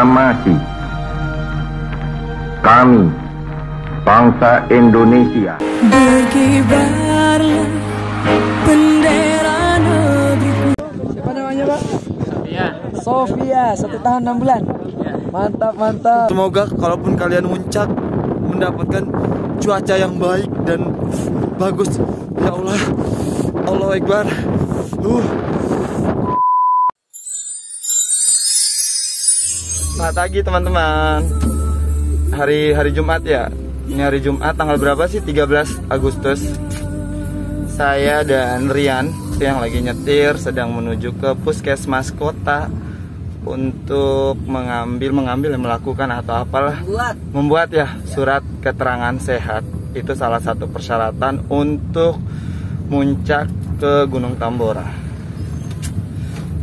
proklamasi kami, bangsa Indonesia. Berkibarlah bendera negeriku. Siapa namanya, Pak? Sofia, 1 tahun 6 bulan. Mantap, mantap. Semoga kalaupun kalian muncak mendapatkan cuaca yang baik dan bagus. Ya Allah, Allahu Akbar. Selamat pagi teman-teman. Hari Jumat ya. Ini hari Jumat tanggal berapa sih? 13 Agustus. Saya dan Rian yang lagi nyetir sedang menuju ke puskesmas kota untuk melakukan atau apalah, membuat ya surat keterangan sehat. Itu salah satu persyaratan untuk muncak ke Gunung Tambora.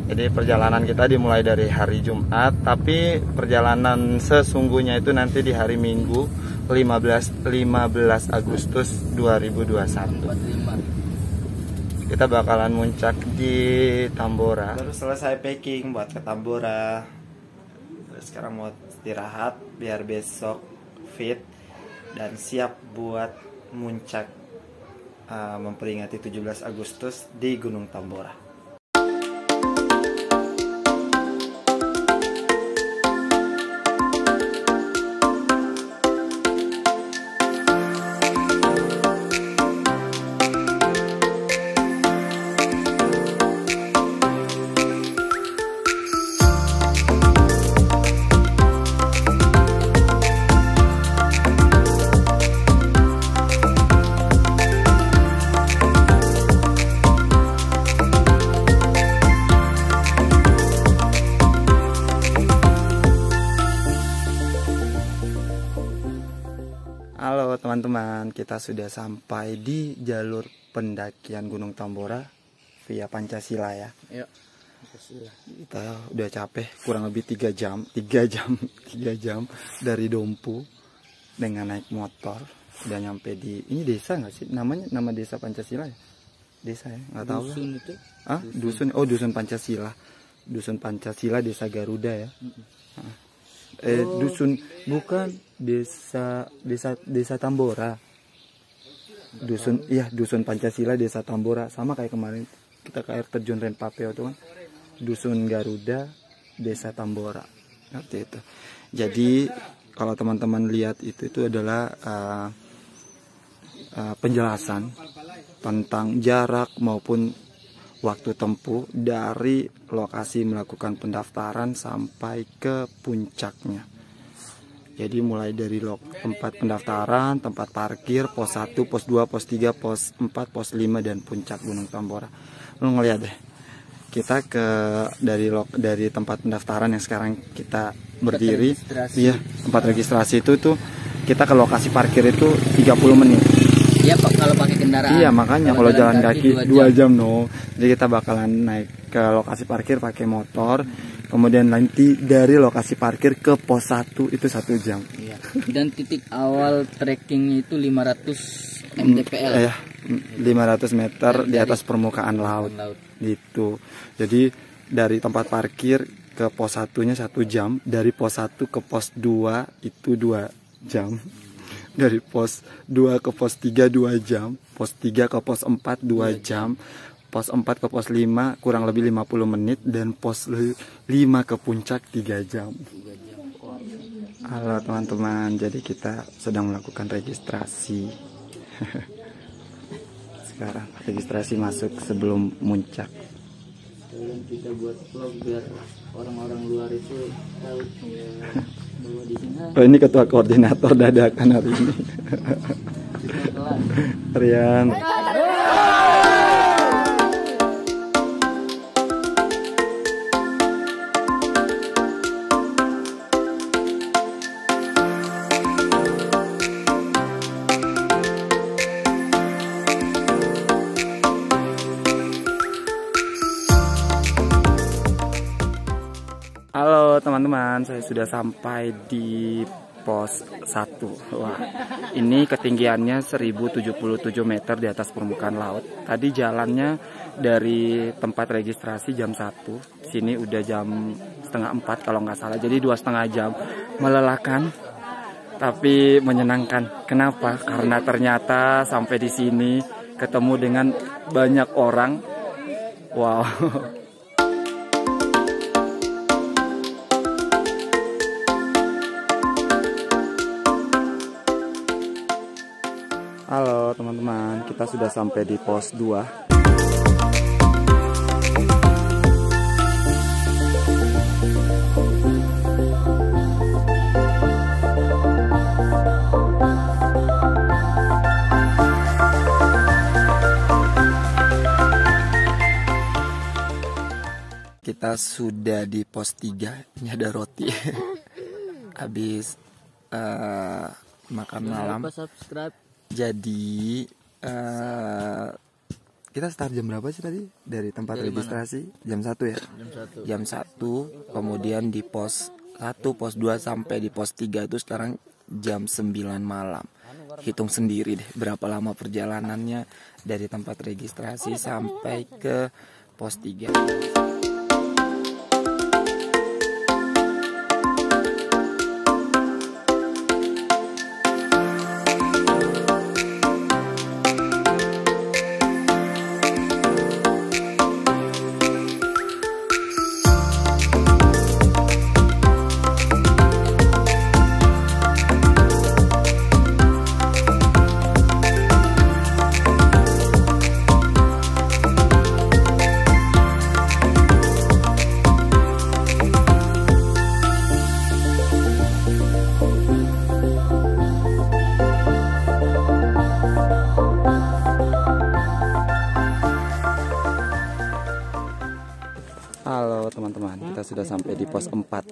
Jadi perjalanan kita dimulai dari hari Jumat, tapi perjalanan sesungguhnya itu nanti di hari Minggu 15 Agustus 2021. Kita bakalan muncak di Tambora. Baru selesai packing buat ke Tambora. Terus sekarang mau istirahat biar besok fit dan siap buat muncak memperingati 17 Agustus di Gunung Tambora. Halo teman-teman, kita sudah sampai di jalur pendakian Gunung Tambora via Pancasila ya. Yuk, Pancasila. Kita udah capek, kurang lebih 3 jam dari Dompu dengan naik motor. Udah nyampe di, ini desa nggak sih? Namanya nama desa Pancasila ya? Desa ya? Nggak tahu lah. Dusun itu? Dusun. Oh, Dusun Pancasila. Dusun Pancasila, Desa Garuda ya. Dusun bukan desa Tambora. Dusun Pancasila, Desa Tambora, sama kayak kemarin kita ke air terjun Renpapeo itu kan. Dusun Garuda, Desa Tambora. Seperti itu. Jadi kalau teman-teman lihat itu adalah penjelasan tentang jarak maupun waktu tempuh dari lokasi melakukan pendaftaran sampai ke puncaknya. Jadi mulai dari tempat pendaftaran, tempat parkir, pos 1, pos 2, pos 3, pos 4, pos 5 dan puncak Gunung Tambora. Lu ngeliat deh. Kita dari tempat pendaftaran yang sekarang kita berdiri, iya, tempat registrasi itu tuh kita ke lokasi parkir itu 30 menit. Iya Pak, kalau pakai kendaraan. Iya makanya kalau jalan kaki 2 jam no. Jadi kita bakalan naik ke lokasi parkir pakai motor. Kemudian nanti dari lokasi parkir ke pos 1 itu 1 jam. Iya. Dan titik awal trekking itu 500 mdpl. 500 meter di atas permukaan laut. Gitu. Jadi dari tempat parkir ke pos 1-nya 1 jam. Dari pos 1 ke pos 2 itu 2 jam. Dari pos 2 ke pos 3 2 jam, pos 3 ke pos 4 2 jam, pos 4 ke pos 5 kurang lebih 50 menit, dan pos 5 ke puncak 3 jam. Halo teman-teman, jadi kita sedang melakukan registrasi. Sekarang registrasi masuk sebelum muncak. Kita buat vlog biar orang-orang luar itu tahu bahwa di sini. Oh, ini ketua koordinator dadakan hari ini. Rian. Halo teman-teman, saya sudah sampai di pos 1. Wah, ini ketinggiannya 1077 meter di atas permukaan laut. Tadi jalannya dari tempat registrasi jam 1, sini udah jam setengah 4 kalau nggak salah. Jadi 2,5 jam. Melelahkan tapi menyenangkan. Kenapa? Karena ternyata sampai di sini ketemu dengan banyak orang. Wow. Halo teman-teman, kita sudah sampai di pos 2. Kita sudah di pos 3. Ini ada roti. Habis makan malam. Jadi kita start jam berapa sih tadi? Dari tempat registrasi jam 1 ya? Jam 1. Kemudian di pos 1, pos 2 sampai di pos 3 itu sekarang jam 9 malam. Hitung sendiri deh berapa lama perjalanannya dari tempat registrasi sampai ke pos 3. Halo teman-teman, kita sudah sampai di pos 4.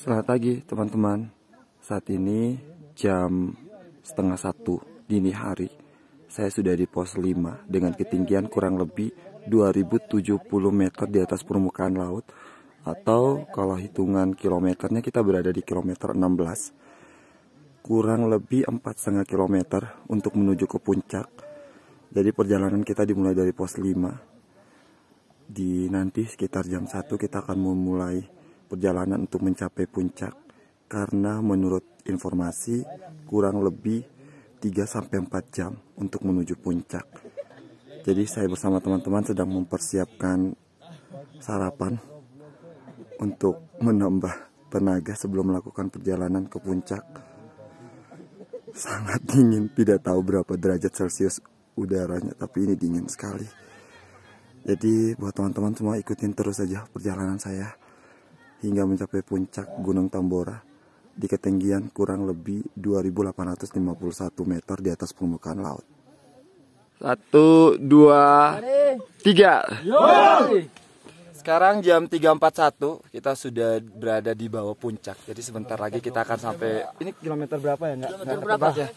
Selamat pagi teman-teman. Saat ini jam setengah 1 dini hari. Saya sudah di pos 5 dengan ketinggian kurang lebih 2070 meter di atas permukaan laut. Atau kalau hitungan kilometernya kita berada di kilometer 16. Kurang lebih 4,5 kilometer untuk menuju ke puncak. Jadi perjalanan kita dimulai dari pos 5. Di nanti sekitar jam 1 kita akan memulai perjalanan untuk mencapai puncak, karena menurut informasi kurang lebih 3-4 jam untuk menuju puncak. Jadi saya bersama teman-teman sedang mempersiapkan sarapan untuk menambah tenaga sebelum melakukan perjalanan ke puncak. Sangat dingin, tidak tahu berapa derajat Celcius udaranya, tapi ini dingin sekali. Jadi buat teman-teman semua ikutin terus saja perjalanan saya hingga mencapai puncak Gunung Tambora di ketinggian kurang lebih 2851 meter di atas permukaan laut. 1, 2, 3. Sekarang jam 3.41, kita sudah berada di bawah puncak. Jadi sebentar lagi kita akan sampai. Ini kilometer berapa ya? Nggak berapa ya?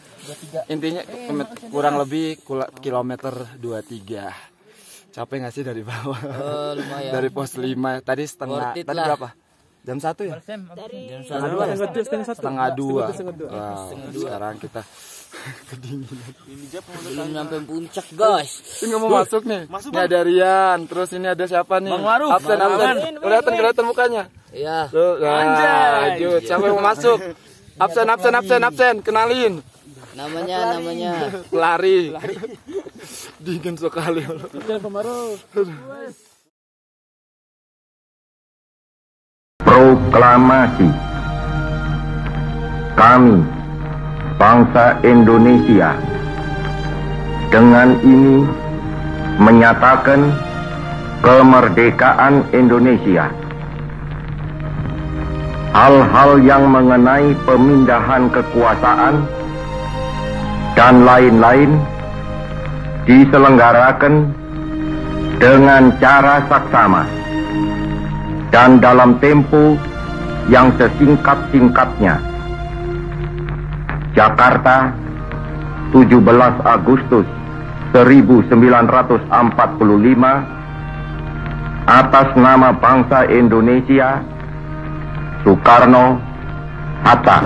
Intinya kurang lebih kilometer 23. Capek nggak sih dari bawah? Lumayan. Dari pos 5 tadi setengah. Tadi berapa? Jam 1 ya? Setengah 2. Wow, sekarang kita kedinginan. Belum nyampe puncak, guys. Ini mau masuk nih. Ini ada Rian, terus ini ada siapa nih? Absen. Kelihatan mukanya. Iya. Lanjut. Siapa yang mau masuk? Absen. Kenalin. Namanya. Lari. Dingin sekali. Proklamasi. Kami, bangsa Indonesia, dengan ini menyatakan kemerdekaan Indonesia. Hal-hal yang mengenai pemindahan kekuasaan dan lain-lain diselenggarakan dengan cara saksama dan dalam tempo yang sesingkat-singkatnya. Jakarta, 17 Agustus 1945, atas nama bangsa Indonesia, Soekarno Hatta.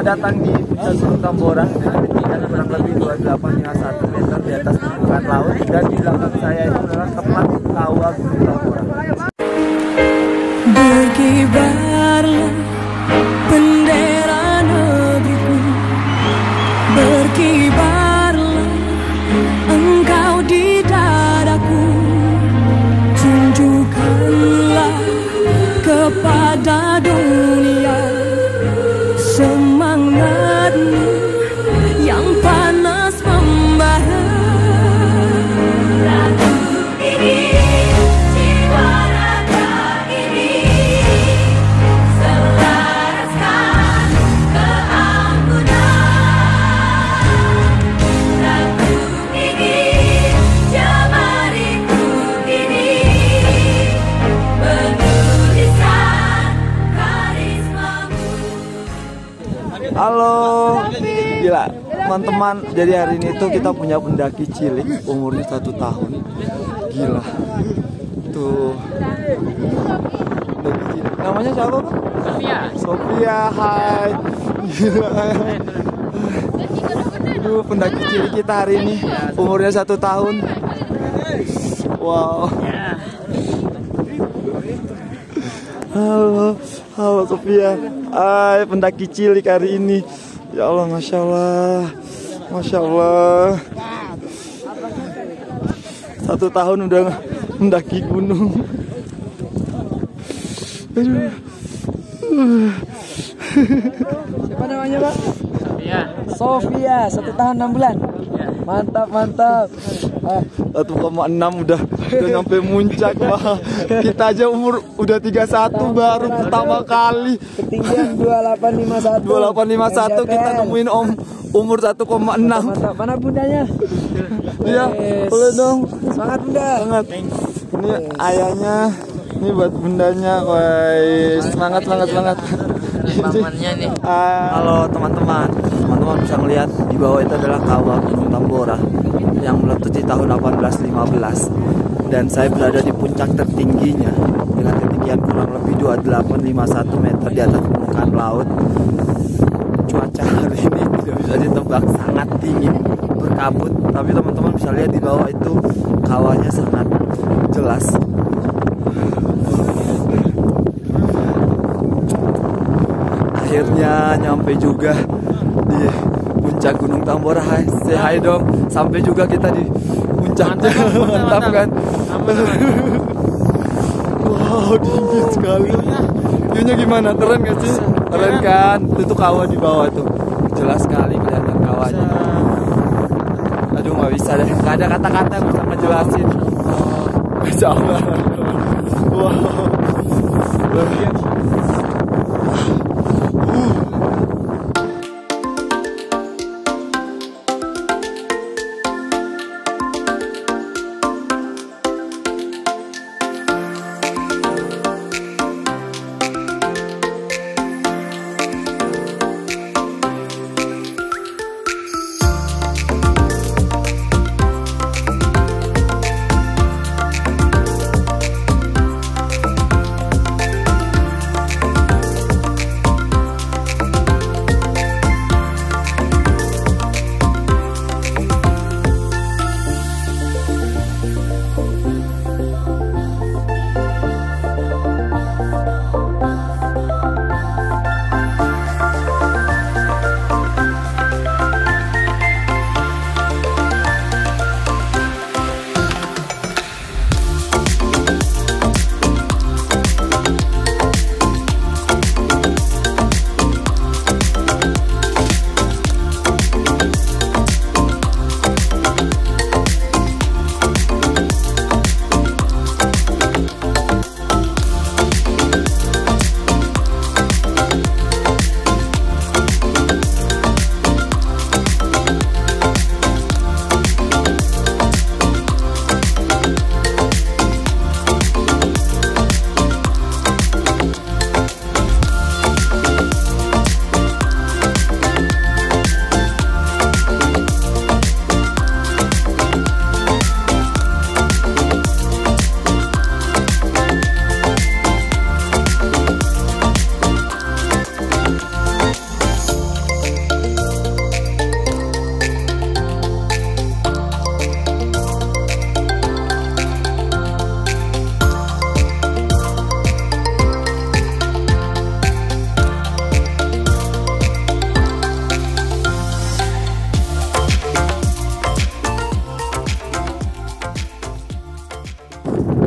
Datang di Puncak Gunung Tambora dengan ketinggian kurang lebih 2851 meter di atas permukaan laut, dan di belakang saya itu adalah tempat kawah Gunung Tambora. Berkibarlah bendera negeriku, berkibarlah engkau di dadaku, tunjukkanlah kepada dunia semangatmu yang panas membara. Lagu ini, jiwa raga ini, selaraskan keanggunan. Lagu ini, jemariku ini, menuliskan karismamu. Halo, gila teman-teman. Jadi hari ini tuh kita punya pendaki cilik, umurnya 1 tahun. Gila, tuh pendaki cilik. Namanya siapa, Pak? Sofia. Sofia, hai. Gila. Aduh, pendaki cilik kita hari ini, umurnya 1 tahun. Wow. Halo Sofia. Hai, pendaki cilik hari ini. Ya Allah, Masya Allah. Masya Allah. 1 tahun udah mendaki gunung. Aduh. Siapa namanya, Pak? Sofia, 1 tahun 6 bulan. Mantap, mantap. 1,6 udah nyampe muncak, Pak. Kita aja umur udah 31 baru pertama kali. Ketinggian 2851. 2851 kita nemuin umur 1,6. Mantap. Mana bundanya? Iya, boleh dong. Semangat bunda. Semangat. Ini ayahnya, ini buat bundanya. Woi, semangat. Pamannya nih. Halo teman-teman bisa melihat di bawah itu adalah kawah Gunung Tambora yang meletus di tahun 1815, dan saya berada di puncak tertingginya dengan ketinggian kurang lebih 2851 meter di atas permukaan laut. Cuaca hari ini tidak bisa ditebak, sangat dingin, berkabut, tapi teman-teman bisa lihat di bawah itu kawahnya sangat jelas. Akhirnya nyampe juga di puncak Gunung Tambora. Hai, say hi dong. Sampai juga kita di puncaknya. Mantap kan? Wow, dingin sekali. View-nya gimana? Keren gak sih? Keren kan? Itu kawah di bawah tuh. Jelas sekali kelihatan kawahnya. Aduh, nggak bisa deh. Nggak ada kata-kata yang bisa ngejelasin. Masya Allah. Wow.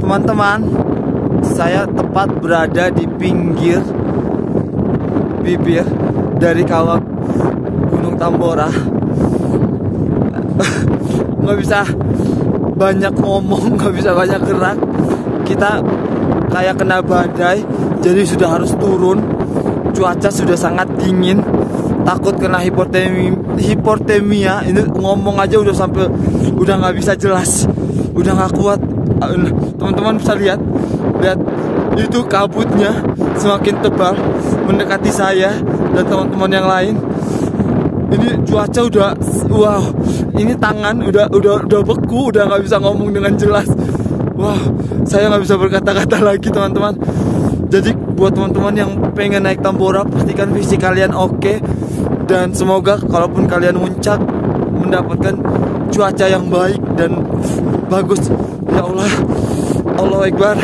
Teman-teman, saya tepat berada di pinggir bibir dari kawah Gunung Tambora. Nggak bisa banyak ngomong, nggak bisa banyak gerak. Kita kayak kena badai, jadi sudah harus turun. Cuaca sudah sangat dingin, takut kena hipotermia. Ini ngomong aja udah sampai udah nggak bisa jelas, udah nggak kuat. Teman-teman bisa lihat itu kabutnya semakin tebal mendekati saya dan teman-teman yang lain. Ini cuaca udah, wow, ini tangan udah beku, udah nggak bisa ngomong dengan jelas. Wah, saya nggak bisa berkata-kata lagi teman-teman. Jadi buat teman-teman yang pengen naik Tambora, pastikan fisik kalian oke, dan semoga kalaupun kalian muncak mendapatkan cuaca yang baik dan bagus. Ya Allah, Allahu Akbar.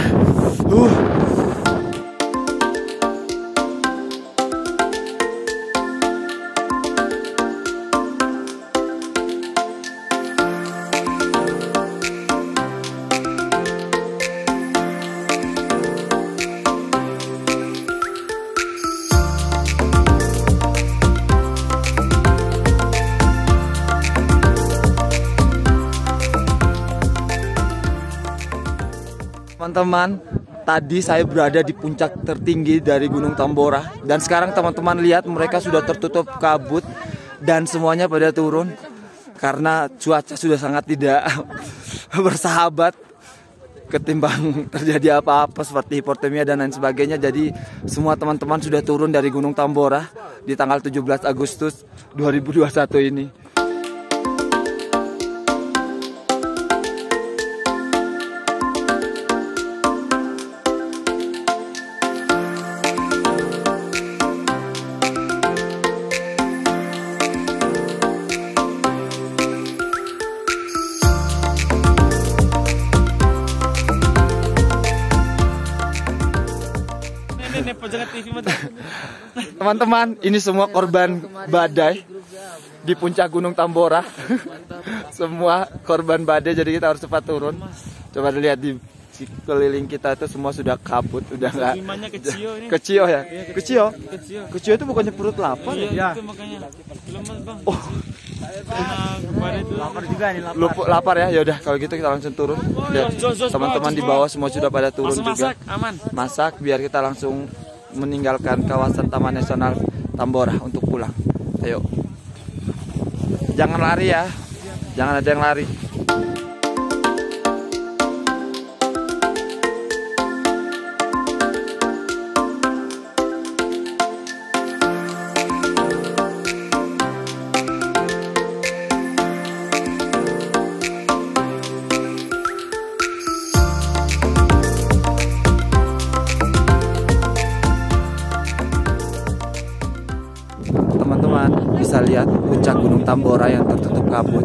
Teman-teman, tadi saya berada di puncak tertinggi dari Gunung Tambora, dan sekarang teman-teman lihat mereka sudah tertutup kabut dan semuanya pada turun karena cuaca sudah sangat tidak bersahabat ketimbang terjadi apa-apa seperti hipotermia dan lain sebagainya. Jadi semua teman-teman sudah turun dari Gunung Tambora di tanggal 17 Agustus 2021 ini. Teman-teman, ini semua korban badai di puncak Gunung Tambora. Semua korban badai, jadi kita harus cepat turun. Coba dilihat di keliling kita itu semua sudah kabut, udah nggak. Kecil ya? Kecil itu bukannya perut lapar? Iya, itu makanya. Lemas, Bang. Oh. Lapar juga nih, lapar. Lapar ya? Yaudah kalau gitu kita langsung turun. Teman-teman di bawah semua sudah pada turun juga. Aman. Masak biar kita langsung meninggalkan kawasan Taman Nasional Tambora untuk pulang. Ayo. Jangan lari ya. Jangan ada yang lari. Teman-teman bisa lihat puncak Gunung Tambora yang tertutup kabut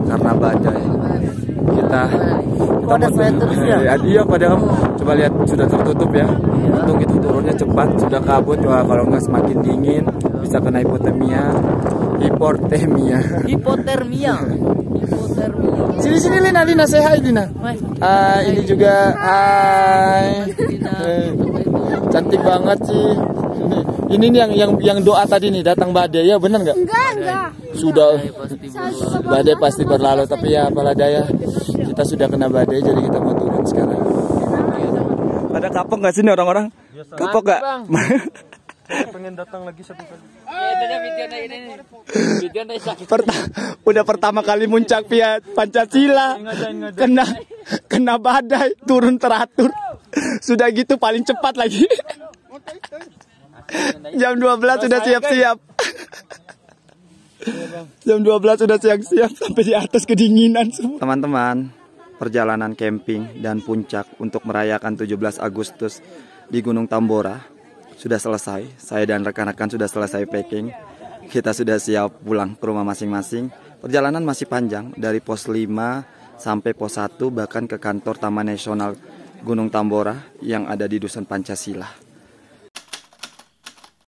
karena badai. Kita Ada saya terus ya? Iya padahal coba lihat sudah tertutup ya. Untung itu turunnya cepat, sudah kabut. Wah, kalau nggak semakin dingin bisa kena hipotermia. Sini Lina say hi Lina. Ini juga hai. Cantik banget sih. Ini nih yang doa tadi nih datang badai ya, benar nggak? Enggak. Sudah badai pasti berlalu, tapi ya apalah daya, kita sudah kena badai jadi kita mau turun sekarang. Ada kapok nggak sini orang-orang? Kapok nggak? Pengen datang lagi satu kali. Udah pertama kali muncak via Pancasila, kena badai, turun teratur. Sudah gitu paling cepat lagi. Jam 12 sudah siap-siap. Jam 12 sudah siap-siap sampai di atas kedinginan semua. Teman-teman, perjalanan camping dan puncak untuk merayakan 17 Agustus di Gunung Tambora sudah selesai. Saya dan rekan-rekan sudah selesai packing. Kita sudah siap pulang ke rumah masing-masing. Perjalanan masih panjang dari pos 5 sampai pos 1 bahkan ke kantor Taman Nasional Gunung Tambora yang ada di Dusun Pancasila.